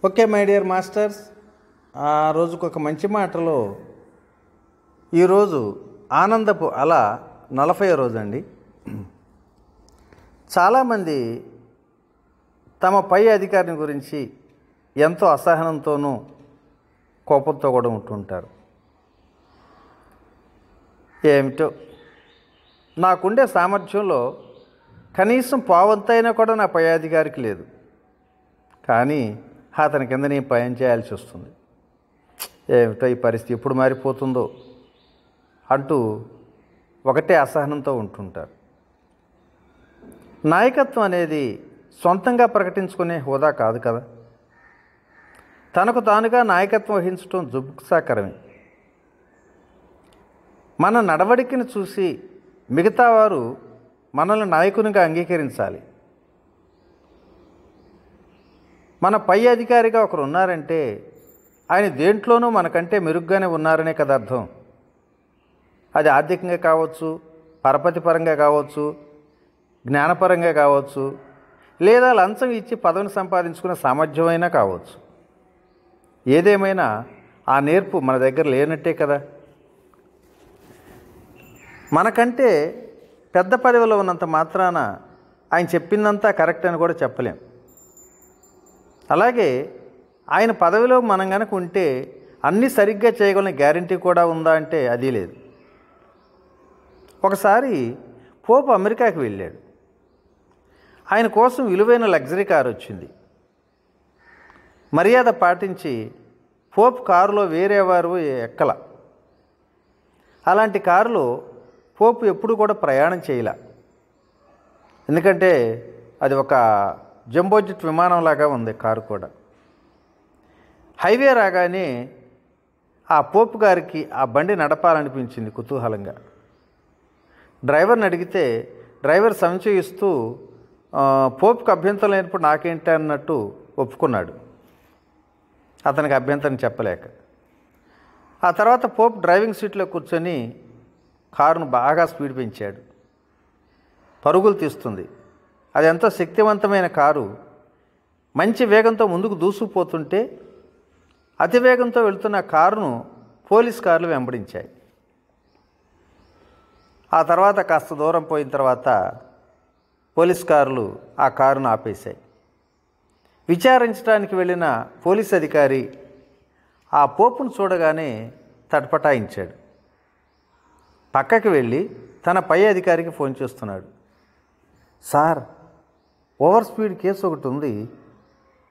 Okay my dear masters, ఆ రోజుకు ఒక మంచి మాటలో ఈరోజు ఆనందపు అల 40వ రోజు అండి. చాలామంది తమ పై అధికారిని గురించి ఎంతో అసహనంతోనూ కోపంతో కూడా ఉంటుంటారు. ఏమిటో నాకుండే సామర్థ్యంలో కనీసం పావంతైనా కూడా నా పై అధికారికి లేదు, కానీ అతని కింద నేను పయం చేయాల్సి వస్తుంది. ఏమిటో ఈ పరిస్థితి ఎప్పుడు మారిపోతుందో అంటూ ఒకటే అసహనంతో ఉంటుంటారు. నాయకత్వం అనేది సొంతంగా ప్రకటించుకునే హోదా కాదు కదా. తనకు తానుగా నాయకత్వం వహించడం జుగుప్సాకరమే. మన నడవడికను చూసి మిగతా వారు మనల్ని నాయకునిగా అంగీకరించాలి. మన పై అధికారిగా ఒకరు ఉన్నారంటే ఆయన దేంట్లోనూ మనకంటే మెరుగ్గానే ఉన్నారనే కదా అర్థం. అది ఆర్థికంగా కావచ్చు, పరపతి పరంగా కావచ్చు, జ్ఞానపరంగా కావచ్చు, లేదా లంచం ఇచ్చి పదవిని సంపాదించుకునే సామర్థ్యమైనా కావచ్చు. ఏదేమైనా ఆ నేర్పు మన దగ్గర లేనట్టే కదా. మనకంటే పెద్ద పదవిలో ఉన్నంత మాత్రాన ఆయన చెప్పిందంతా కరెక్ట్ అని కూడా చెప్పలేం. అలాగే ఆయన పదవిలో మనం కనుక ఉంటే అన్నీ సరిగ్గా చేయగలిగిన గ్యారంటీ కూడా ఉందా అంటే అది లేదు. ఒకసారి పోప్ అమెరికాకి వెళ్ళాడు. ఆయన కోసం విలువైన లగ్జరీ కారు వచ్చింది. మర్యాద పాటించి పోప్ కారులో వేరేవారు ఎక్కల. అలాంటి కారులో పోప్ ఎప్పుడు కూడా ప్రయాణం చేయలే. ఎందుకంటే అది ఒక జంబోజెట్ విమానంలాగా ఉంది కారు కూడా. హైవే రాగానే ఆ పోప్ గారికి ఆ బండి నడపాలనిపించింది కుతూహలంగా. డ్రైవర్ని అడిగితే డ్రైవర్ సంశయిస్తూ పోప్కి అభ్యంతరం లేనప్పుడు నాకేంటి అన్నట్టు ఒప్పుకున్నాడు, అతనికి అభ్యంతరం చెప్పలేక. ఆ తర్వాత పోప్ డ్రైవింగ్ సీట్లో కూర్చొని కారును బాగా స్పీడ్ పెంచాడు. పరుగులు తీస్తుంది. అది ఎంతో శక్తివంతమైన కారు. మంచి వేగంతో ముందుకు దూసుకుపోతుంటే అతి వేగంతో వెళుతున్న కారును పోలీస్ కార్లు వెంబడించాయి. ఆ తర్వాత కాస్త దూరం పోయిన తర్వాత పోలీస్ కార్లు ఆ కారును ఆపేశాయి. విచారించడానికి వెళ్ళిన పోలీస్ అధికారి ఆ పోపును చూడగానే తటపటాయించాడు. పక్కకి వెళ్ళి తన పై అధికారికి ఫోన్ చేస్తున్నాడు. సార్, ఓవర్ స్పీడ్ కేసు ఒకటి ఉంది,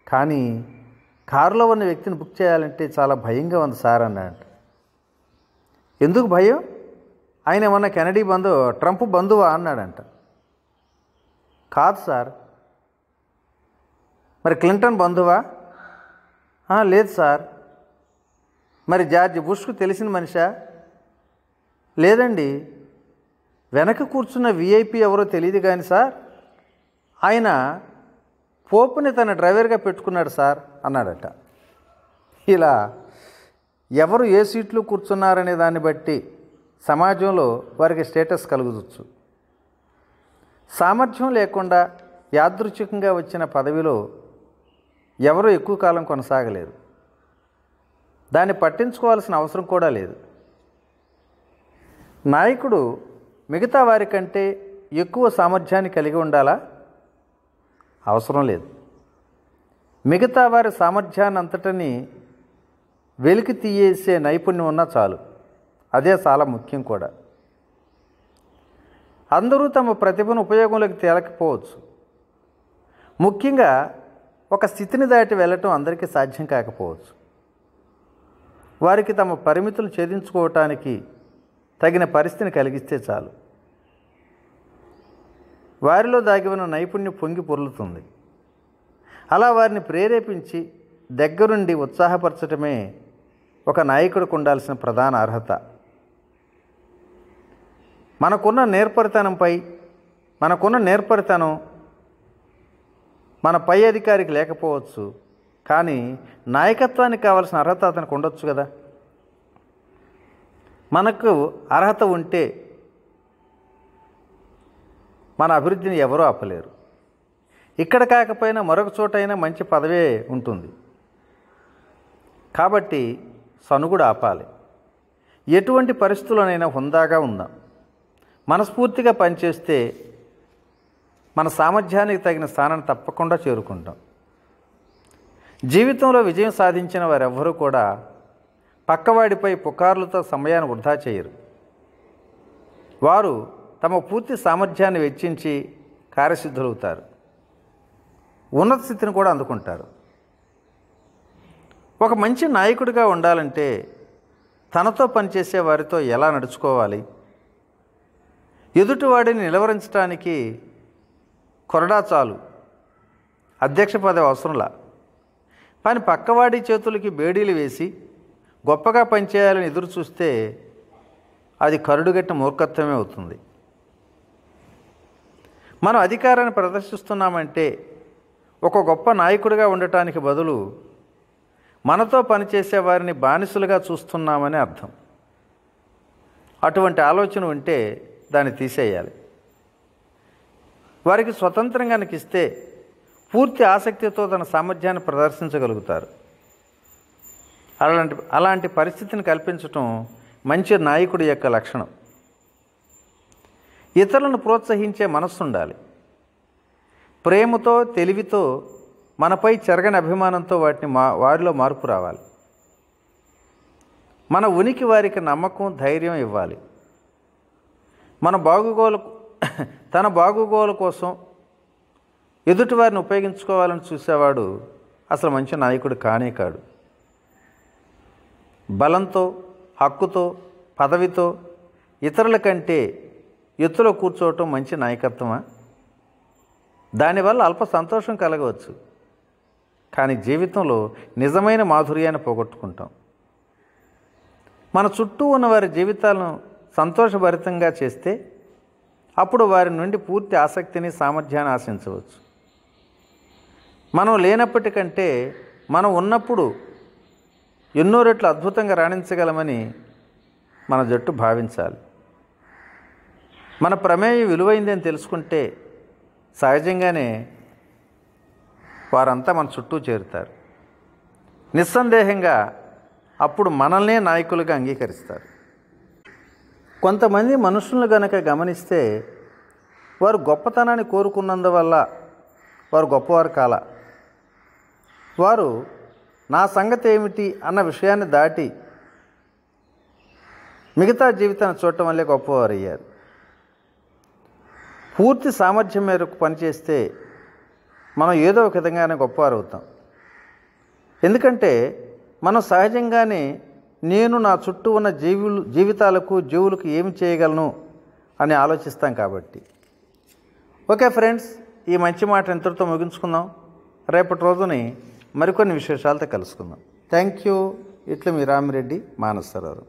కానీ కారులో ఉన్న వ్యక్తిని బుక్ చేయాలంటే చాలా భయంగా ఉంది సార్ అన్నాడు. ఎందుకు భయం? ఆయన ఏమన్నా కెనడీ ట్రంప్ బంధువా అన్నాడంట. కాదు సార్. మరి క్లింటన్ బంధువా? లేదు సార్. మరి జార్జ్ బుష్కు తెలిసిన మనిషా? లేదండి. వెనక కూర్చున్న విఐపి ఎవరో తెలియదు కానీ సార్, ఆయన పోపుని తన డ్రైవర్గా పెట్టుకున్నాడు సార్ అన్నాడట. ఇలా ఎవరు ఏ సీట్లు కూర్చున్నారనే దాన్ని బట్టి సమాజంలో వారికి స్టేటస్ కలుగవచ్చు. సామర్థ్యం లేకుండా యాదృచ్ఛికంగా వచ్చిన పదవిలో ఎవరు ఎక్కువ కాలం కొనసాగలేరు. దాన్ని పట్టించుకోవాల్సిన అవసరం కూడా లేదు. నాయకుడు మిగతా వారికంటే ఎక్కువ సామర్థ్యాన్ని కలిగి ఉండాలా? అవసరం లేదు. మిగతా వారి సామర్థ్యాన్ని అంతటిని వెలికి తీయేసే నైపుణ్యం ఉన్నా చాలు. అదే చాలా ముఖ్యం కూడా. అందరూ తమ ప్రతిభను ఉపయోగంలోకి తేలకపోవచ్చు. ముఖ్యంగా ఒక స్థితిని దాటి వెళ్ళటం అందరికీ సాధ్యం కాకపోవచ్చు. వారికి తమ పరిమితులు ఛేదించుకోవటానికి తగిన పరిస్థితిని కలిగిస్తే చాలు. వారిలో దాగి ఉన్న నైపుణ్యం పొంగి పొర్లుతుంది. అలా వారిని ప్రేరేపించి దగ్గరుండి ఉత్సాహపరచటమే ఒక నాయకుడికి ఉండాల్సిన ప్రధాన అర్హత. మనకున్న నేర్పరితనం మన పై అధికారికి లేకపోవచ్చు, కానీ నాయకత్వానికి కావాల్సిన అర్హత అతనికి ఉండొచ్చు కదా. మనకు అర్హత ఉంటే మన అభివృద్ధిని ఎవరూ ఆపలేరు. ఇక్కడ కాకపోయినా మరొక చోటైనా మంచి పదవే ఉంటుంది. కాబట్టి సనుగుడు ఆపాలి. ఎటువంటి పరిస్థితుల్లోనైనా హుందాగా ఉందాం. మనస్ఫూర్తిగా పనిచేస్తే మన సామర్థ్యానికి తగిన స్థానాన్ని తప్పకుండా చేరుకుంటాం. జీవితంలో విజయం సాధించిన వారెవ్వరూ కూడా పక్కవాడిపై పుకార్లతో సమయాన్ని వృధా చేయరు. వారు తమ పూర్తి సామర్థ్యాన్ని వెచ్చించి కార్యసిద్ధులవుతారు. ఉన్నత స్థితిని కూడా అందుకుంటారు. ఒక మంచి నాయకుడిగా ఉండాలంటే తనతో పనిచేసే వారితో ఎలా నడుచుకోవాలి, ఎదుటివాడిని నిలవరించడానికి కొరడా చాలు, అధ్యక్ష పదవి అవసరంలా, పని పక్కవాడి చేతులకి బేడీలు వేసి గొప్పగా పనిచేయాలని ఎదురు చూస్తే అది కరుడుగట్టిన మూర్ఖత్వమే అవుతుంది. మనం అధికారాన్ని ప్రదర్శిస్తున్నామంటే ఒక గొప్ప నాయకుడిగా ఉండటానికి బదులు మనతో పనిచేసే వారిని బానిసలుగా చూస్తున్నామని అర్థం. అటువంటి ఆలోచన ఉంటే దాన్ని తీసేయాలి. వారికి స్వతంత్రంగా ఇస్తే పూర్తి ఆసక్తితో తన సామర్థ్యాన్ని ప్రదర్శించగలుగుతారు. అలాంటి పరిస్థితిని కల్పించటం మంచి నాయకుడి యొక్క లక్షణం. ఇతరులను ప్రోత్సహించే మనస్సు ఉండాలి. ప్రేమతో, తెలివితో, మనపై చెరగని అభిమానంతో వారిలో మార్పు రావాలి. మన ఉనికి వారికి నమ్మకం, ధైర్యం ఇవ్వాలి. తన బాగుగోలు కోసం ఎదుటివారిని ఉపయోగించుకోవాలని చూసేవాడు అసలు మంచి నాయకుడు కానే కాడు. బలంతో, హక్కుతో, పదవితో ఇతరుల కంటే ఎత్తులో కూర్చోవటం మంచి నాయకత్వమా? దానివల్ల అల్ప సంతోషం కలగవచ్చు, కానీ జీవితంలో నిజమైన మాధుర్యాన్ని పోగొట్టుకుంటాం. మన చుట్టూ ఉన్న వారి జీవితాలను సంతోషభరితంగా చేస్తే అప్పుడు వారి నుండి పూర్తి ఆసక్తిని, సామర్థ్యాన్ని ఆశించవచ్చు. మనం లేనప్పటికంటే మనం ఉన్నప్పుడు ఎన్నో రెట్లు అద్భుతంగా రాణించగలమని మన జట్టు భావించాలి. మన ప్రమేయం విలువైందని తెలుసుకుంటే సహజంగానే వారంతా మన చుట్టూ చేరుతారు. నిస్సందేహంగా అప్పుడు మనల్నే నాయకులుగా అంగీకరిస్తారు. కొంతమంది మనుషులను గనక గమనిస్తే వారు గొప్పతనాన్ని కోరుకున్నందువల్ల వారు గొప్పవారు కాల. వారు నా సంగతి ఏమిటి అన్న విషయాన్ని దాటి మిగతా జీవితాన్ని చూడటం వల్లే గొప్పవారు అయ్యారు. పూర్తి సామర్థ్యం మేరకు పనిచేస్తే మనం ఏదో ఒక విధంగానే గొప్పవారు అవుతాం. ఎందుకంటే మనం సహజంగానే నేను నా చుట్టూ ఉన్న జీవితాలకు ఏమి చేయగలను అని ఆలోచిస్తాం కాబట్టి. ఓకే ఫ్రెండ్స్, ఈ మంచి మాట ఇంతటితో ముగించుకుందాం. రేపటి రోజుని మరికొన్ని విశేషాలతో కలుసుకుందాం. Thank you. ఇట్లా మీ రామిరెడ్డి, మానసరావు.